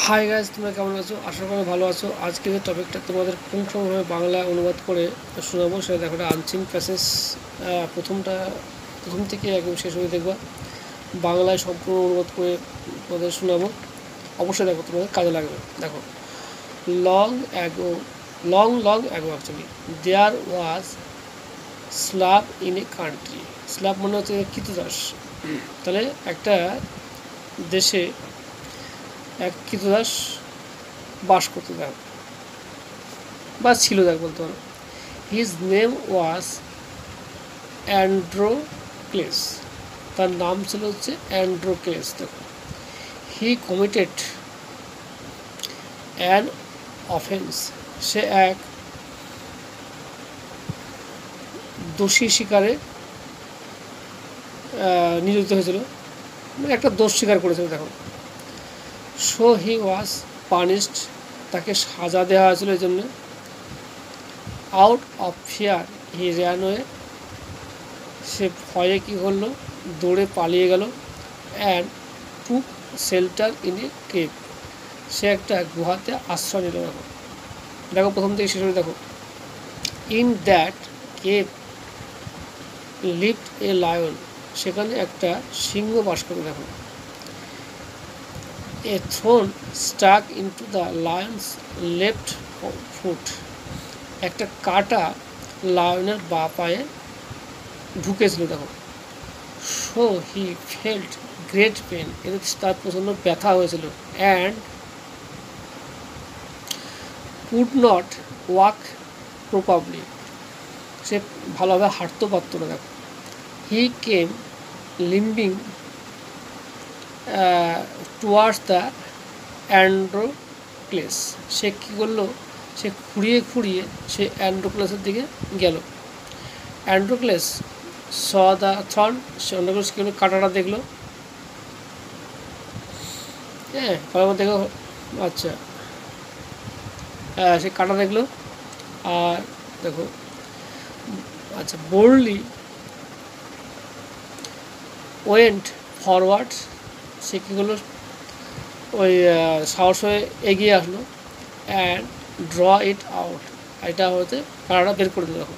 Hi guys, তোমরা কেমন আছো? আশা করি ভালো আছো। আজকে যে টপিকটা তোমাদের পুঙ্খানুপুঙ্খভাবে বাংলা অনুবাদ করে শোনাবো সেটা দেখো, আনসিন প্যাসেজ। প্রথম থেকে একদম শেষ হয়ে দেখবা, বাংলায় সম্পূর্ণ অনুবাদ করে তোমাদের শোনাবো। অবশ্যই দেখো, তোমাদের কাজে লাগবে। দেখো, long ago long ago actually there was slave in a country. Slave মনে হচ্ছে কৃতদাস। তাহলে একটা দেশে এক কৃতদাস বাস করতে দেখ বা ছিল দেখ বলতে পারো। His name was Androcles. তার নাম ছিল হচ্ছে অ্যান্ড্রোক্লেস। দেখো, হি কমিটেড অ্যান অফেন্স। সে এক দোষী শিকারে নিয়োজিত হয়েছিল, মানে একটা দোষ স্বীকার করেছিল। দেখো, সো হি ওয়াজ পানিশড। তাকে সাজা দেওয়া হয়েছিল এই জন্য। Out of fear he ran away. সে ভয়ে কী করলো, দৌড়ে পালিয়ে গেল। And took shelter in a cave. সে একটা গুহাতে আশ্রয় নিল। দেখো দেখো প্রথম থেকে শেষ দেখো। In that cave lived a lion. সেখানে একটা সিংহ বাস করে। দেখো, a thorn stuck into the lion's left foot. একটা কাঁটা লায়নের বা পায়ে ঢুকেছিল। দেখো, so he felt great pain. এতে তার প্রচণ্ড ব্যথা হয়েছিল। And could not walk properly. সে ভালোভাবে হাঁটতে পারত না। দেখো, হি কেম লিম্বিং টুয়ার্ডস দ্য অ্যান্ড্রোক্লেস। সে কী করলো, সে খুঁড়িয়ে খুঁড়িয়ে সে অ্যান্ড্রোক্লেসের দিকে গেল। অ্যান্ড্রোক্লেস স দ্য থর্ন। সে অ্যান্ড্রোক্লেস কী হলো, কাঁটাটা দেখলো। হ্যাঁ, ভালো দেখো। আচ্ছা, সে কাঁটা দেখলো। আর দেখো, আচ্ছা, বোল্ডলি ওয়েন্ট ফরওয়ার্ড। সে কী করলো, ওই সাহস হয়ে এগিয়ে আসলো। And drew it out. এটা হতে কাঁটাটা বের করে দিল। দেখো,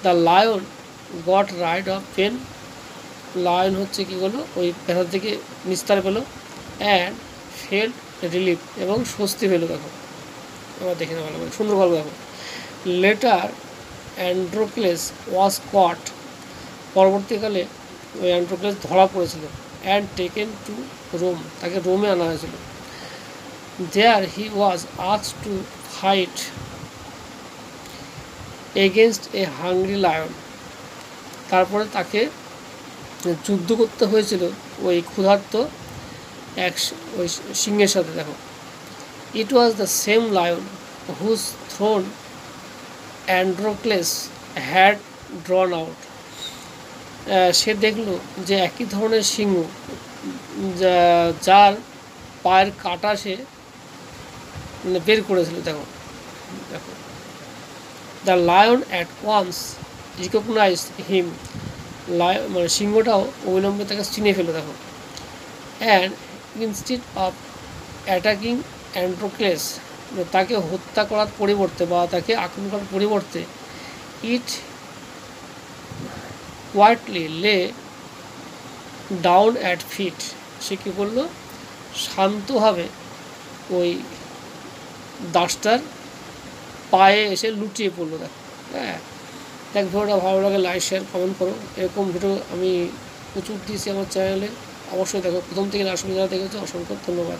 the lion got rid of pain. Lion হচ্ছে কী করলো, ওই ব্যথা থেকে নিস্তার পেলো। অ্যান্ড ফেল্ট রিলিফ, এবং স্বস্তি পেলো। দেখো, এবার দেখে না ভালো করে, সুন্দর গল্প। দেখো, লেটার অ্যান্ড্রোক্লেস ওয়াজ কট। পরবর্তীকালে ওই অ্যান্ড্রোক্লেস ধরা পড়েছিল। And taken to Rome. তাকে রোমে আনা হয়েছিল। There he was asked to fight against a hungry lion. তারপরে তাকে যুদ্ধ করতে হয়েছিল ওই ক্ষুধার্ত এক ওই সিংহের সাথে। দেখো, it was the same lion whose thorn Androcles had drawn out. সে দেখলো যে একই ধরনের সিংহ, যার পায়ের কাঁটা সে মানে বের করেছিল। দেখো দেখো, the lion at once recognise him. Lion মানে সিংহটাও অবিলম্বে তাকে চিনে ফেলো। দেখো, and instead of attacking Androcles, তাকে হত্যা করার পরিবর্তে বা তাকে আক্রমণ করার পরিবর্তে, it quietly lay down at feet. সে কী করলো, শান্তভাবে ওই দাসটার পায়ে এসে লুটিয়ে পড়লো। দেখো, হ্যাঁ, দেখ ভিডিওটা ভালো লাগে লাইক শেয়ার কমেন্ট করো। এরকম ভিডিও আমি প্রচুর দিয়েছি আমার চ্যানেলে, অবশ্যই দেখো। প্রথম থেকে লাস্ট যারা দেখেছো অসংখ্য ধন্যবাদ।